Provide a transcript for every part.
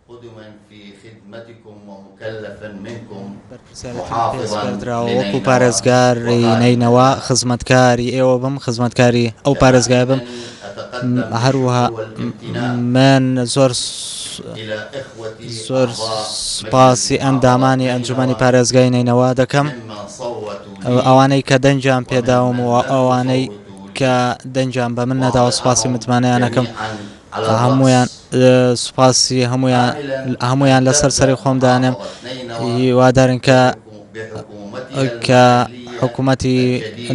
قدما في خدمتكم ومكلفا منكم وەکو پارێزگاری نینەوە خزمەتکاری ئێوە بم، خزمەتکاری ئەو پارێزگای بم. هەروەها من زۆر سوپاسی ئەندامانی ئەنجومەنی پارێزگای نینەوە دەکەم، ئەوانەی کە دەنجیان پێداوم و ئەوانەی کە دەنجیان بە من نەداوە سوپاسی متمانەیانەکەم. هەمویان سوپاسی هەمویان لەسەر سەری خۆمدانم. هیوادارن کە حکوومەتی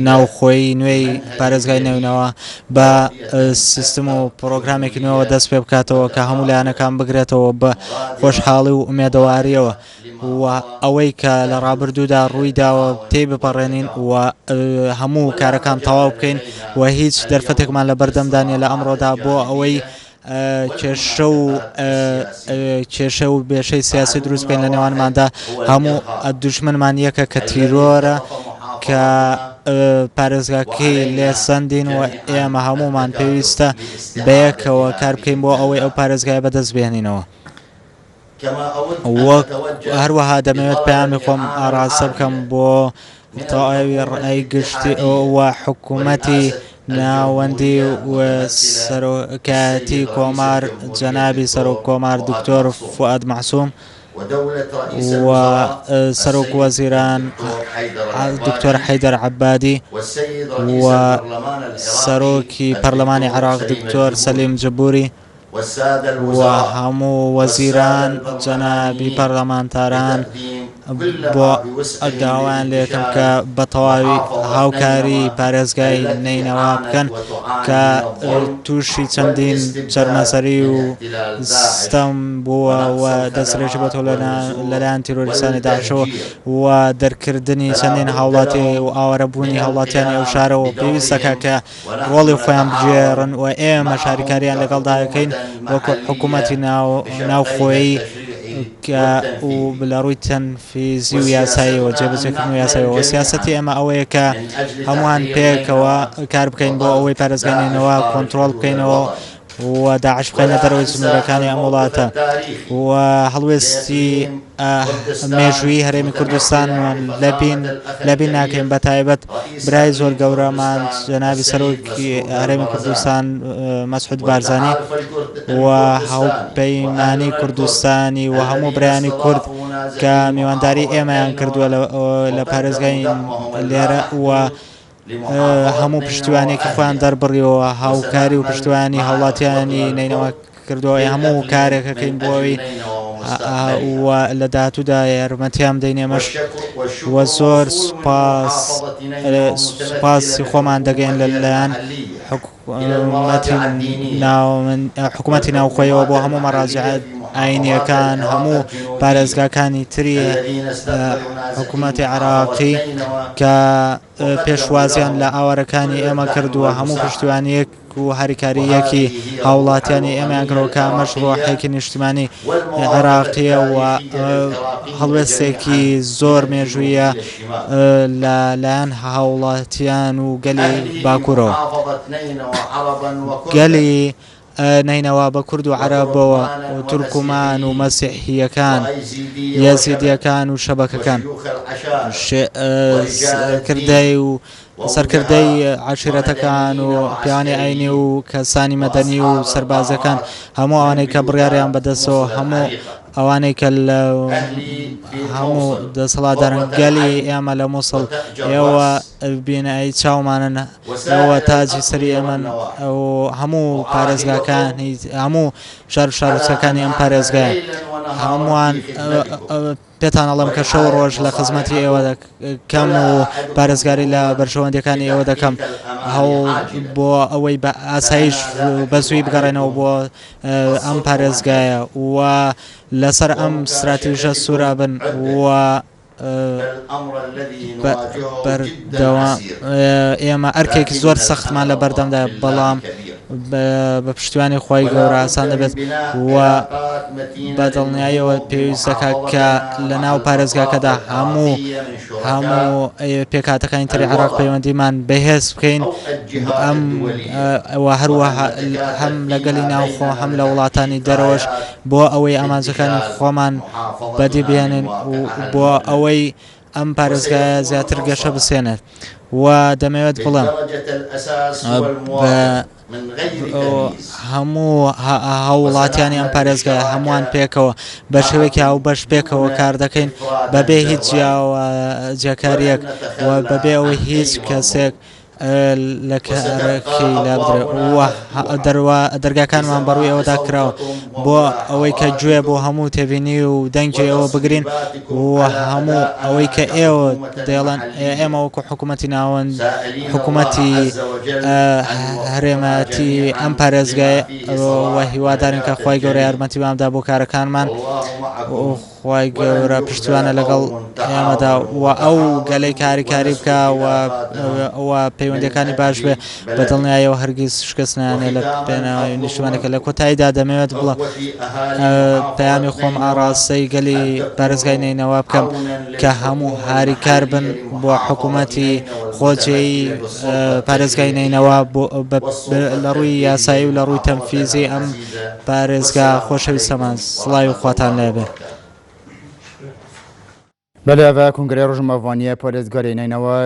ناوخۆی نوێی پارێزگای نێونەوە بە سیستم و پرۆگرامێکی نوێەوە دەست پێ بکاتەوە کە هەموو لایەنەکان بگرێتەوە بە خۆشحاڵی و ئومێدەواریەوە، و ئەوەی کە لە ڕابردوودا ڕوویداوە تێی بپەڕێنین و هەموو کارەکان تەواو بکەین و هیچ دەرفەتێکمان لە بەردەمدانێ لە ئەمڕۆدا بۆ ئەوەی کێشە و بێشەی سیاسی دروست بکەین لە نێوانماندا. هەموو دوژمنمان یەکە کە تیرۆرە، کە پارێزگاکەی لێ سەندین و ئێمە هەمومان پێویستە بەیەکەوە کار بکەین بۆ ئەوەی ئەو پارێزگای بەدەست بێنینەوە. هەروەها دەمەوێت پەیامی خۆم ئاڕاستە بکەم بۆ تەواوی ڕێی گشتی و حکوومەتی ناوەندی و سەرۆکایەتی کۆمار جەنابی سەرۆک کۆمار دکتۆر فواد معسووم و سەرۆک وەزیران دکتۆر حەیدەر عەبادی و سەرۆکی پەرلەمانی عێراق دکتۆر سەلیم جەبووری و هەموو وەزیران جەنابی پەرلەمانتاران بۆ داوایان لێکم کە بە تەواوی هاوکاری پارێزگای نینەوە بکەن کە تووشی چەندین جەرمەسەری و ستەم بووە و دەسرێکی بەتۆ لەلایەن تیرۆریستانی داعشەوە و دەرکردنی چەندین هاوڵاتی و ئاوارەبوونی هاوڵاتیانی ئەو شارەوە پێویستەکە کە ڕۆڵی خۆیان بژێڕن و ئێمە شاریکاریان لەگەڵدا دەکەین وەکو حکوومەتی ناوخۆیی کە لە ڕووی تەنفیزی و یاساییەوە جێبەجێکردن و یاساییەوە. سیاسەتی ئێمە ئەوەیە کە هەمووان پێکەوە کار بکەین بۆ ئەوەی پارێزگانینەوە کۆنتترۆل بکەینەوە و داعش بخەینە دەرەوەی سنوورەکانی ئەم وڵاتە و هەڵوێستی مێژووی هەرێمی کوردستان لەبین ناکەین. بە تایبەت برای زۆر گەورەمان جەنابی سەرۆکی هەرێمی کوردستان مەسعود بارزانی و هاوپەیمانی کوردستانی و هەموو برایانی کورد کە میوانداری ئێمەیان کردووە لە پارێزگای لێرە و هەموو پشتیوانێکی خۆیان دەربڕیەوە هاوکاری و پشتیوانی هاوڵاتیانی نینەوە کردەوە. هەموو کارێکەکەین بۆەوەی و لە داهاتوودا یارمەتیان بدەین. ئێمەش وە زۆر سوپاسی خۆمان دەگەین لەلایەن حکوومەتی ناوخۆیەوە بۆ هەموو مەڕاجعات ئاینیەکان، هەموو پارێزگاکانی تری حکوومەتی عێراقی کە پێشوازیان لە ئاوارەکانی ئێمە کردووە، هەموو پشتیوانیەک و هەریکاریەکی هاوڵاتیانی ئێمەیان کردەوە کە ئەمەش ڕۆحێکی نیشتیمانی عێراقیە و هەڵوێستێکی زۆر مێژوویە لەلایەن هاوڵاتیان و گەلی باکوورەوە. گەلی نینەوە بە کورد و عەرەبەوە و تورکمان و مەسیحیەکان، یەزیدیەکان و شەبەکەکان، کردەی و سەرکردەی عەشیرەتەکان و پیاوانی ئاینی و کەسانی مەدەنی و سەربازەکان، هەموو ئەوانەی کە بڕیاریان بەدەستەوە، هەموو ئەوانەی کە هەموو دەسەڵاتدارن گەلی ئێمە لە مووسڵ ئێوە بینایی چاومانن، ئەوە تاجی سەری ئێمەن و هەموو پارێزگاکانی هەموو شار و شارچەکانی ئەم پارێزگایە هەمووان پێتان ئەڵێم کە شەو ڕۆژ لە خزمەتی ئێوە دەکەم و پارێزگاری لە بەرژەوەندەکانی ئێوە دەکەم هەوڵ بۆ ئەوەی بە ئاسایش بەزووی بگەڕێنەوە بۆ ئەم پارێزگایە و لەسەر ئەم استراتیژە سوورە بن و بەردەوام. ئێمە ئەرکێکی زۆر سەختمان لە بەردەمدا، بەڵام بە پشتیوانی خۆی گەورە ئاسان دەبێت و بەدڵنیاییەوە پێویستەکە کە لە ناو پارێزگاکەدا هەموو پێکاتەکانی تری عێراق پەیوەندیمان بەهێز بکەین هەروەها هەم لەگەلی ناوخۆ هەم لە وڵاتانی دەرەوەش بۆ ئەوەی ئامانجەکانی خۆمان بەدی بێنن بۆ ئەوەی ئەم پارێزگایە زیاتر گەشە بسێنێت و دەمەوێت بڵێم هەموو هاوڵاتیانی ئەم پارێزگایە هەمووان پێکەوە بە شێوەیەکی هاو بەش پێکەوە کار دەکەین بەبێ هیچ جیاکاریەک و بەبێ ئەوەی هیچ کەسێک لە کارەکەی لابدرێت دەرگاکانمان بەڕووی ئەوەدا کراوە بۆ ئەوەی کە گوێ بۆ هەموو تێبینی و دەنگی ئەوە بگرین و هەموو ئەوەی کە ئێوە دەڵێن ئێمە وەکو حکوومەتی ناوەند حکوومەتی هەرێمەتی ئەم پارێزگای و هیوادارین کە خی گەورە یارمەتی بامدا بۆ کارەکانمان خی گەورە پشتیوانە لەگەڵ ئێمەدا و ئەو گەلەی کاریکاری بکە و پەیوەندیەکانی باش بێ بەدڵنیایەوە هەرگیز شکستنیانێ لە پێناوی نیشتوانەکە لە کۆتاییدا دەمەوێت بڵە پەیامی خۆم ئاڕاستەی گەلی پارێزگای نینەوە بکەم کە هەموو هاریکار بن بۆ حکوومەتی خۆجێی پارێزگای نینەوە لە ڕووی یاسایی و لە ڕووی تەنفیزی ئەم پارێزگا خۆشەویستەمان سڵاوی و خواتان لێبێ. بەڵێ ئەڤە کنگرەی ڕۆژمەڤانیە پارێزگای نینەوە